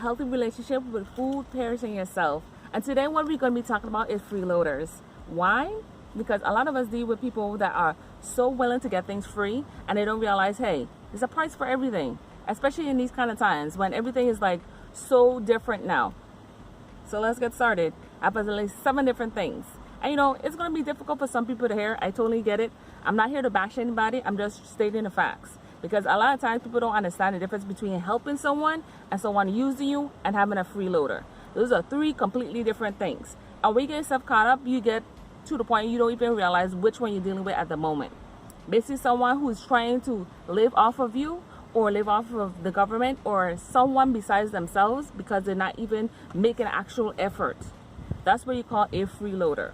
healthy relationship with food, parents, and yourself. And today what we're going to be talking about is freeloaders. Why? Because a lot of us deal with people that are so willing to get things free and they don't realize, hey, there's a price for everything, especially in these kind of times when everything is like so different now. So let's get started. I have at least 7 different things. And you know, it's going to be difficult for some people to hear. I totally get it. I'm not here to bash anybody. I'm just stating the facts. Because a lot of times people don't understand the difference between helping someone and someone using you and having a freeloader. Those are 3 completely different things. And when you get yourself caught up, you get to the point you don't even realize which one you're dealing with at the moment. Basically someone who's trying to live off of you or live off of the government or someone besides themselves because they're not even making actual effort. That's what you call a freeloader.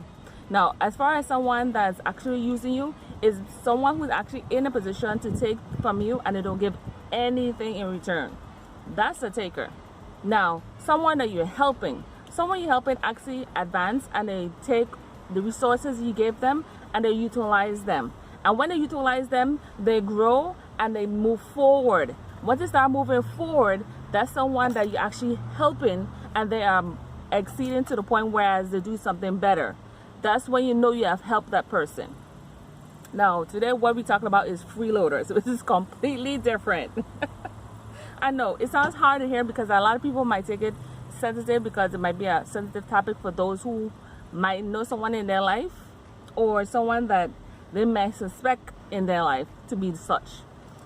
Now, as far as someone that's actually using you, is someone who's actually in a position to take from you and they don't give anything in return. That's a taker. Now, someone that you're helping, actually advance and they take the resources you gave them and they utilize them. And when they utilize them, they grow and they move forward. Once they start moving forward, that's someone that you're actually helping and they are exceeding to the point whereas they do something better. That's when you know you have helped that person. Now, today what we're talking about is freeloaders. This is completely different. I know it sounds hard to hear because a lot of people might take it sensitive because it might be a sensitive topic for those who might know someone in their life or someone that they may suspect in their life to be such.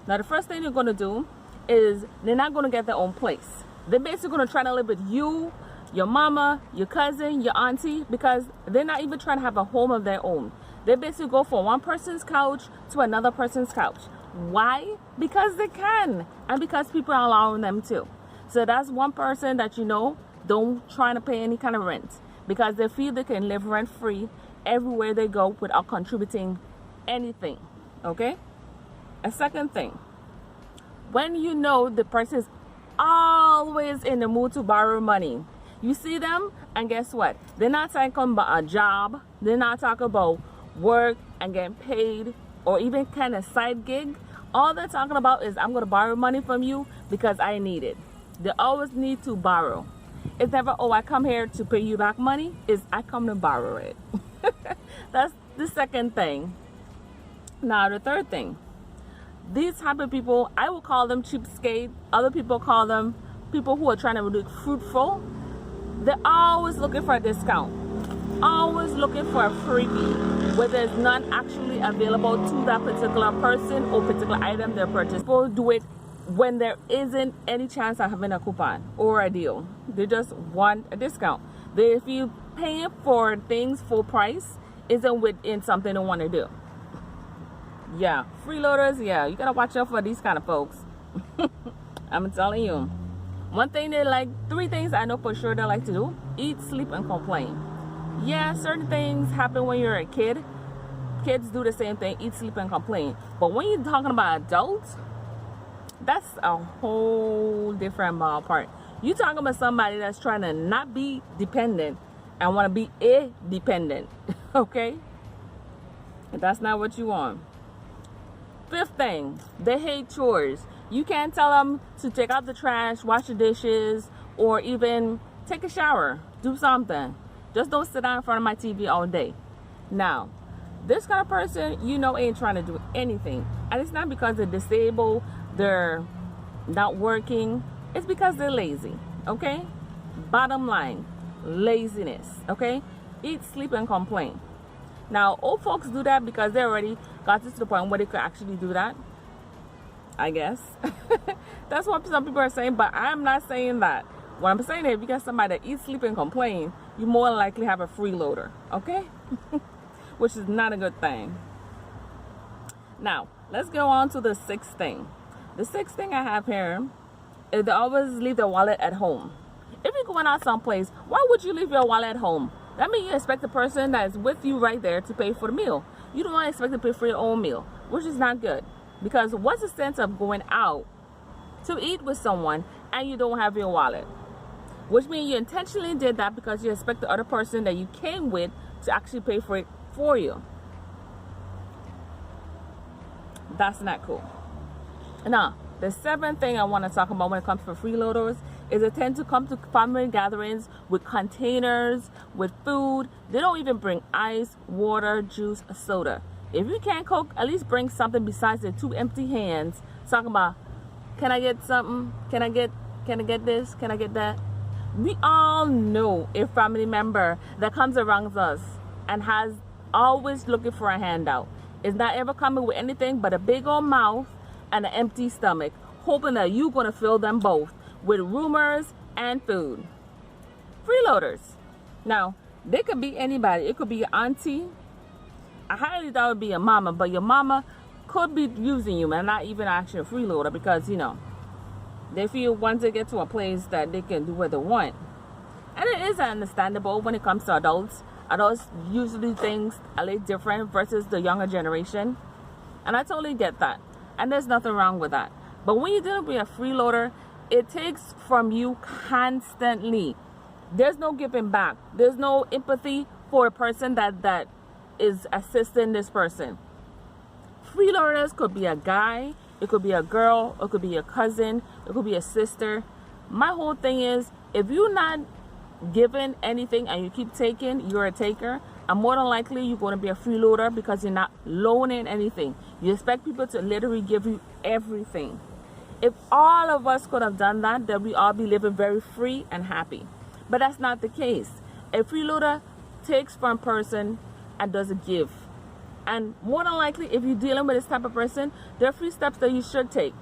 Now, the first thing they're going to do is they're not going to get their own place. They're basically going to try to live with you, your mama, your cousin, your auntie, because they're not even trying to have a home of their own. They basically go from one person's couch to another person's couch. Why? Because they can, and because people are allowing them to. So that's one person that you know don't try to pay any kind of rent because they feel they can live rent free everywhere they go without contributing anything. Okay? A second thing, when you know the person is always in the mood to borrow money, you see them and guess what? They're not talking about a job. They're not talking about work and getting paid or even kind of side gig. All they're talking about is I'm going to borrow money from you because I need it. They always need to borrow. It's never, oh, I come here to pay you back money. It's I come to borrow it. That's the second thing. Now, the third thing. These type of people, I will call them cheapskate. Other people call them people who are trying to be fruitful. They're always looking for a discount. Always looking for a freebie where there's none actually available to that particular person or particular item they're purchasing. People do it when there isn't any chance of having a coupon or a deal. They just want a discount. If you paying for things full price isn't within something they want to do. Yeah, freeloaders, yeah, you gotta watch out for these kind of folks. I'm telling you. One thing they like, 3 things I know for sure they like to do: eat, sleep, and complain. Yeah, certain things happen when you're a kid. Kids do the same thing, eat, sleep, and complain. But when you're talking about adults, that's a whole different ballpark. You're talking about somebody that's trying to not be dependent and want to be independent. Okay? That's not what you want. 5th thing, they hate chores. You can't tell them to take out the trash, wash the dishes, or even take a shower. Do something. Just don't sit down in front of my TV all day. Now, this kind of person, you know, ain't trying to do anything. And it's not because they're disabled, they're not working. It's because they're lazy, okay? Bottom line, laziness, okay? Eat, sleep, and complain. Now, old folks do that because they already got to the point where they could actually do that, I guess. That's what some people are saying, but I'm not saying that. What I'm saying is if you got somebody that eats, sleep, and complain, you more likely have a freeloader, okay? Which is not a good thing. Now, let's go on to the 6th thing. The 6th thing I have here is they always leave their wallet at home. If you're going out someplace, why would you leave your wallet at home? That means you expect the person that's with you right there to pay for the meal. You don't want to expect to pay for your own meal, which is not good. Because what's the sense of going out to eat with someone and you don't have your wallet? Which means you intentionally did that because you expect the other person that you came with to actually pay for it for you. That's not cool. Now, the 7th thing I want to talk about when it comes to freeloaders is they tend to come to family gatherings with containers, with food. They don't even bring ice, water, juice, or soda. If you can't cook, at least bring something besides the two empty hands. Talking about, can I get something? Can I get this? Can I get that? We all know a family member that comes around us and has always looking for a handout. Is not ever coming with anything but a big old mouth and an empty stomach, hoping that you're going to fill them both with rumors and food. Freeloaders. Now, they could be anybody. It could be your auntie. I highly doubt it would be your mama, but your mama could be using you and not even actually a freeloader because, you know, they feel once they get to a place that they can do what they want. And it is understandable when it comes to adults. Adults usually things a little different versus the younger generation. And I totally get that. And there's nothing wrong with that. But when you're dealing with a freeloader, it takes from you constantly. There's no giving back. There's no empathy for a person that is assisting this person. Freeloaders could be a guy, it could be a girl, it could be a cousin, it could be a sister. My whole thing is, if you're not giving anything and you keep taking, you're a taker, and more than likely you're going to be a freeloader because you're not loaning anything. You expect people to literally give you everything. If all of us could have done that, then we all be living very free and happy. But that's not the case. A freeloader takes from a person and doesn't give. And more than likely, if you're dealing with this type of person, there are 3 steps that you should take.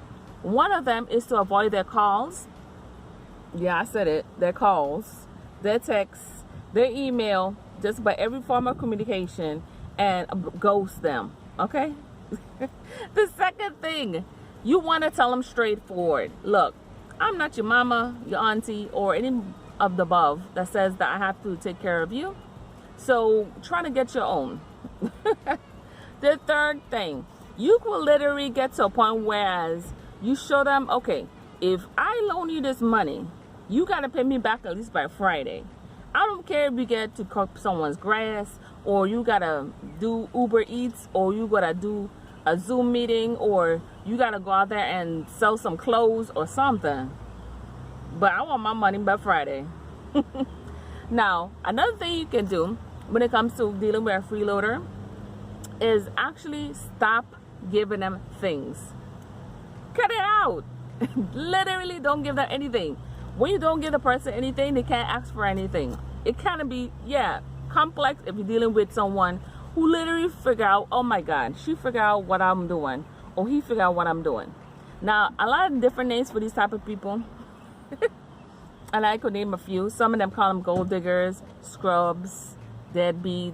One of them is to avoid their calls. Yeah, I said it. Their calls, their texts, their email, just by every form of communication, and ghost them. Okay? The second thing, you want to tell them straightforward. Look, I'm not your mama, your auntie, or any of the above that says that I have to take care of you. So try to get your own. The third thing, you will literally get to a point whereas you show them, okay, if I loan you this money, you got to pay me back at least by Friday. I don't care if you get to cut someone's grass, or you got to do Uber Eats, or you got to do a Zoom meeting, or you got to go out there and sell some clothes or something. But I want my money by Friday. Now, another thing you can do when it comes to dealing with a freeloader is actually stop giving them things. Cut it out. Literally don't give them anything. When you don't give the person anything, they can't ask for anything. It kind of be, yeah, complex if you're dealing with someone who literally figure out, oh my God, she figure out what I'm doing, or he figure out what I'm doing. Now, a lot of different names for these type of people. And I could name a few. Some of them call them gold diggers, scrubs, deadbeat,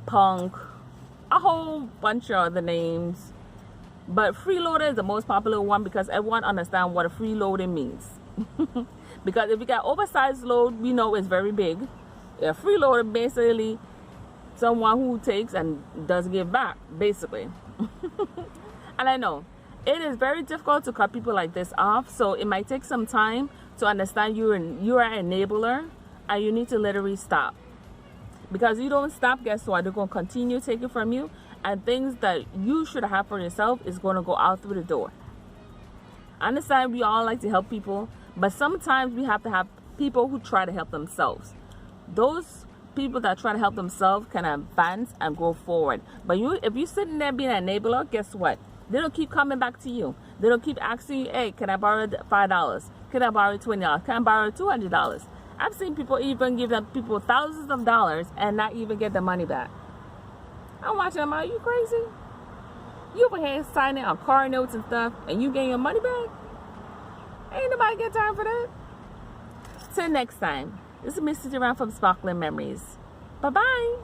punk, a whole bunch of other names. But freeloader is the most popular one because everyone understands what a freeloading means. Because if you got oversized load, we know it's very big. A freeloader basically someone who takes and does give back, basically. And I know it is very difficult to cut people like this off, so it might take some time to understand you are an enabler and you need to literally stop. Because you don't stop, guess what? They're going to continue taking from you, and things that you should have for yourself is going to go out through the door. I understand we all like to help people, but sometimes we have to have people who try to help themselves. Those people that try to help themselves can advance and go forward. But if you're sitting there being an enabler, guess what? They don't keep coming back to you. They don't keep asking you, hey, can I borrow $5? Can I borrow $20? Can I borrow $200? I've seen people even give them people thousands of dollars and not even get the money back. I'm watching them. Are you crazy? You over here signing on car notes and stuff, and you getting your money back? Ain't nobody got time for that. Till next time, this is Miss Around from Sparkling Memories. Bye-bye.